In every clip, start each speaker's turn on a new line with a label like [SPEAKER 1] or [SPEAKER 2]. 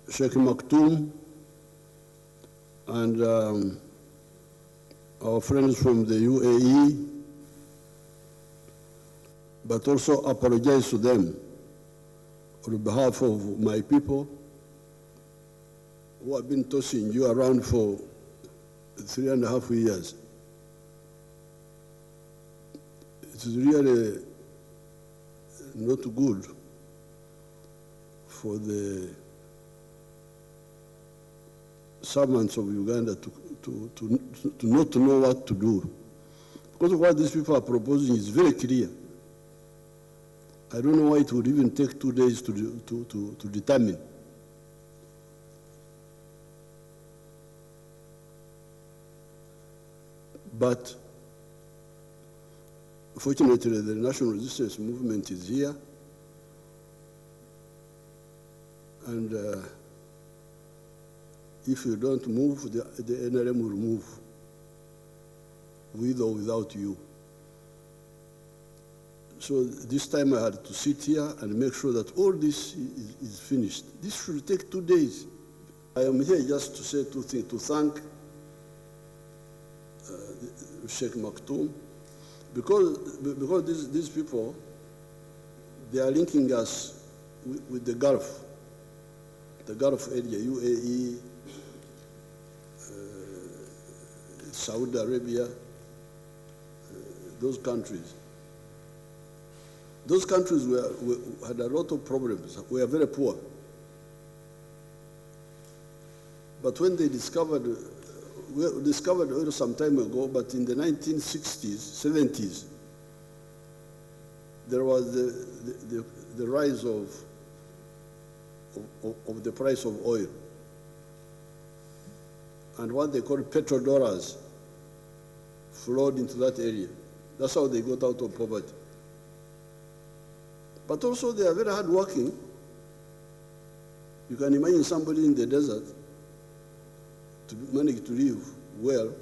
[SPEAKER 1] Sheikh Maktoum and our friends from the UAE, but also apologize to them on behalf of my people who have been tossing you around for 3.5 years. It is really not good for the servants of Uganda to not know what to do. Because what these people are proposing is very clear. I don't know why it would even take 2 days to determine. But fortunately, the national resistance movement is here. And if you don't move, the NRM will move, with or without you. So this time I had to sit here and make sure that all this is finished. This should take 2 days. I am here just to say two things, to thank Sheikh Maktoum, because these people, they are linking us with the Gulf area, UAE, Saudi Arabia, those countries. Those countries had a lot of problems. We are very poor. But when they discovered oil some time ago, but in the 1960s, 70s, there was the rise of the price of oil. And what they call petrodollars flowed into that area. That's how they got out of poverty. But also they are very hardworking. You can imagine somebody in the desert to manage to live well,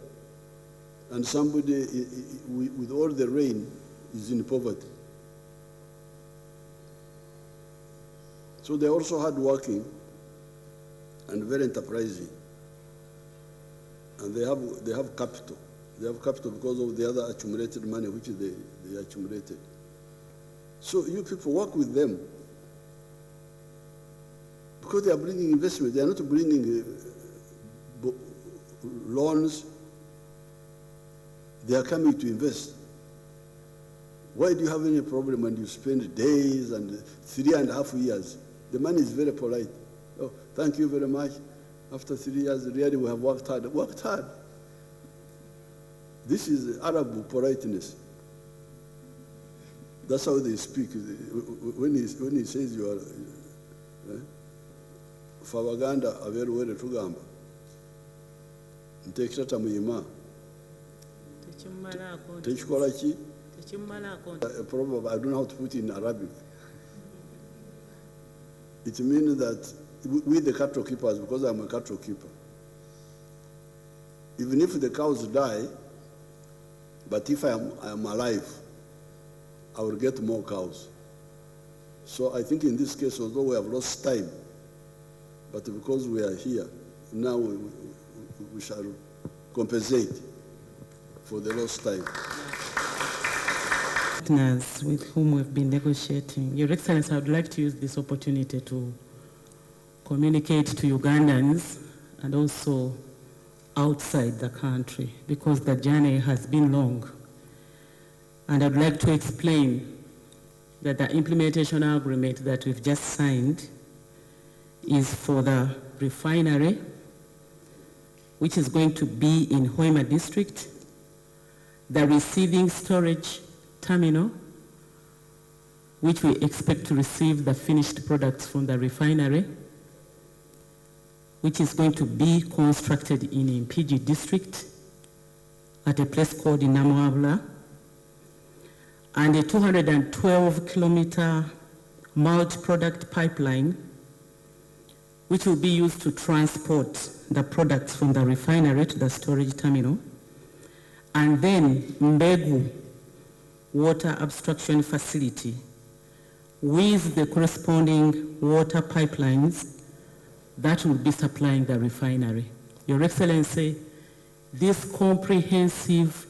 [SPEAKER 1] and somebody with all the rain is in poverty. So they're also hardworking and very enterprising. And they have capital. They have capital because of the other accumulated money which they accumulated. So you people work with them, because they are bringing investment. They are not bringing loans. They are coming to invest. Why do you have any problem when you spend days and 3.5 years? The money is very polite. Oh, thank you very much. After 3 years, really we have worked hard. Worked hard. This is Arab politeness. That's how they speak. When he says you are, for Uganda, a very well tugamba. Ntekitata muyima. Tekikola ki? A proverb, I don't know how to put it in Arabic. It means that we the cattle keepers, because I'm a cattle keeper, even if the cows die, but if I am alive, I will get more cows. So I think in this case, although we have lost time, but because we are here, now we shall compensate for the lost time.
[SPEAKER 2] Partners with whom we've been negotiating. Your Excellency, I would like to use this opportunity to communicate to Ugandans and also outside the country, because the journey has been long. And I'd like to explain that the implementation agreement that we've just signed is for the refinery, which is going to be in Hoima district, the receiving storage terminal, which we expect to receive the finished products from the refinery, which is going to be constructed in Impigi district at a place called Namuabla, and a 212-kilometer multi-product pipeline, which will be used to transport the products from the refinery to the storage terminal, and then Mbegu water abstraction facility with the corresponding water pipelines that will be supplying the refinery. Your Excellency, this comprehensive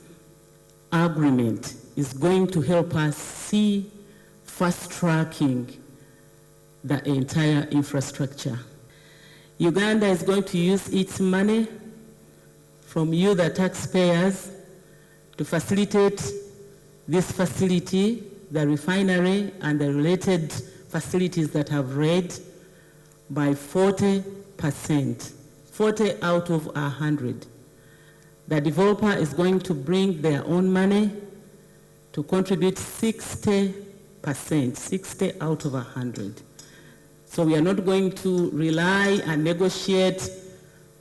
[SPEAKER 2] agreement is going to help us see fast-tracking the entire infrastructure. Uganda is going to use its money from you, the taxpayers, to facilitate this facility, the refinery, and the related facilities that have raised by 40%, 40 out of 100. The developer is going to bring their own money to contribute 60%, 60 out of 100. So we are not going to rely and negotiate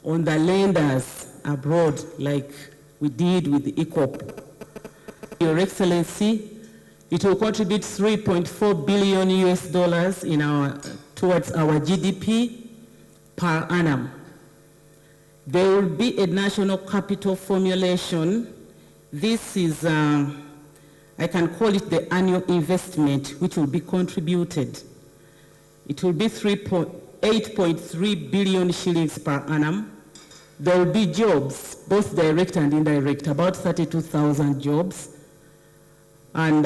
[SPEAKER 2] on the lenders abroad like we did with the ECOP. Your Excellency, it will contribute 3.4 billion US dollars towards our GDP per annum. There will be a national capital formulation. This is, I can call it the annual investment, which will be contributed. It will be 8.3 billion shillings per annum. There will be jobs, both direct and indirect, about 32,000 jobs. And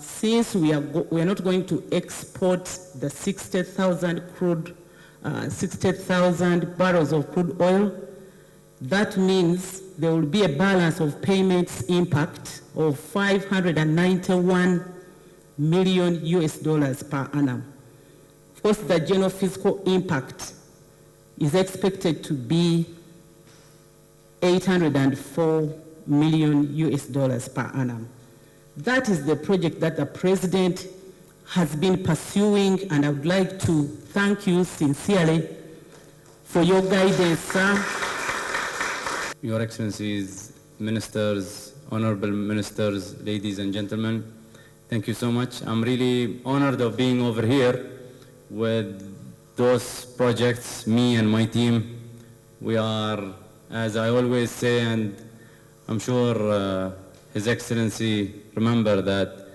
[SPEAKER 2] since we are not going to export the 60,000 barrels of crude oil, that means there will be a balance of payments impact of 591 million US dollars per annum. Of course, the general fiscal impact is expected to be 804 million US dollars per annum. That is the project that the President has been pursuing, and I would like to thank you sincerely for your guidance, sir.
[SPEAKER 3] Your Excellencies, Ministers, Honorable Ministers, ladies and gentlemen, thank you so much. I'm really honored of being over here with those projects, me and my team. We are, as I always say, and I'm sure His Excellency remember that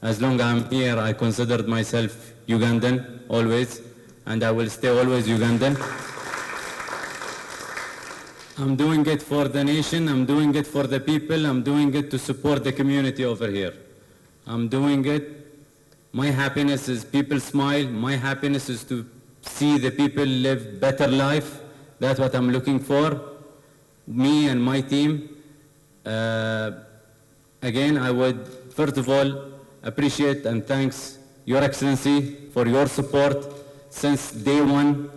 [SPEAKER 3] as long as I'm here, I considered myself Ugandan always, and I will stay always Ugandan. I'm doing it for the nation, I'm doing it for the people, I'm doing it to support the community over here. I'm doing it, my happiness is people smile, my happiness is to see the people live better life. That's what I'm looking for, me and my team. Again, I would first of all appreciate and thanks Your Excellency for your support since day one,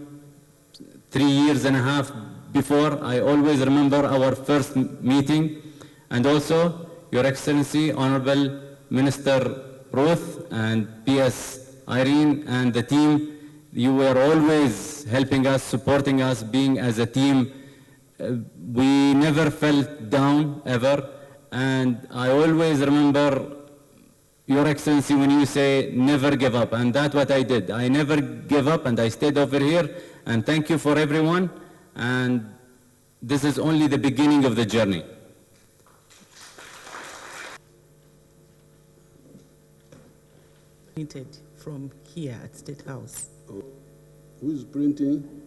[SPEAKER 3] 3 years and a half before. I always remember our first meeting, and also Your Excellency, Honorable Minister Ruth and PS Irene and the team. You were always helping us, supporting us, being as a team. We never felt down ever, and I always remember Your Excellency when you say never give up, and that's what I did. I never gave up and I stayed over here, and thank you for everyone, and this is only the beginning of the journey.
[SPEAKER 2] Printed from here at State House.
[SPEAKER 1] Oh. Who is printing?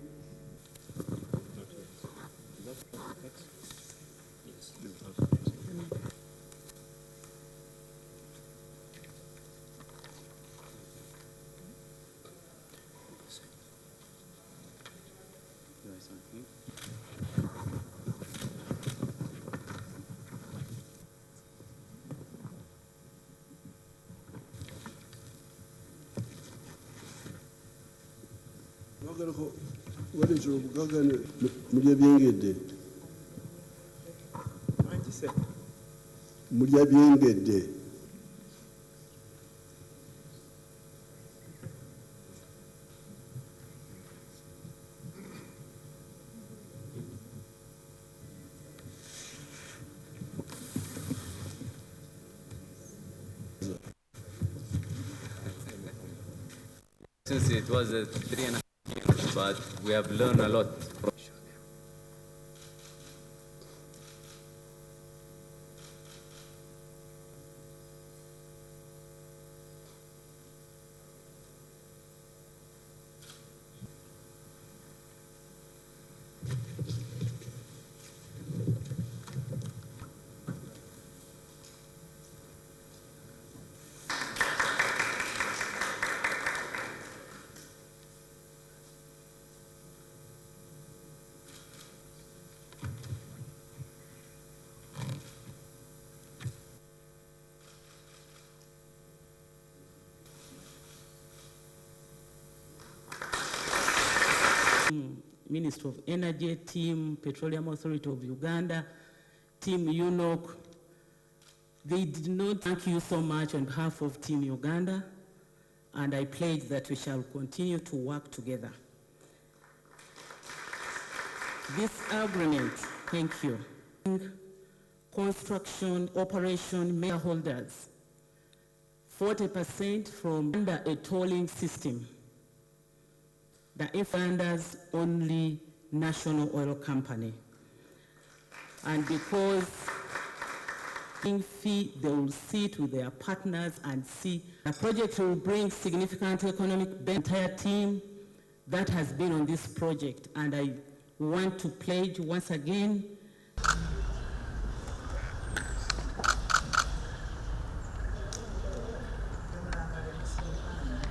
[SPEAKER 1] Mulya byengedde.
[SPEAKER 3] Since it was 3.5 years, but we have learned a lot.
[SPEAKER 2] Ministry of Energy, Team Petroleum Authority of Uganda, Team UNOC. They did not thank you so much on behalf of Team Uganda, and I pledge that we shall continue to work together. This agreement, thank you. Construction, operation, shareholders, 40% from under a tolling system. The Uganda's only national oil company. And because fee, they will sit with their partners and see the project will bring significant economic benefit. The entire team that has been on this project, and I want to pledge once again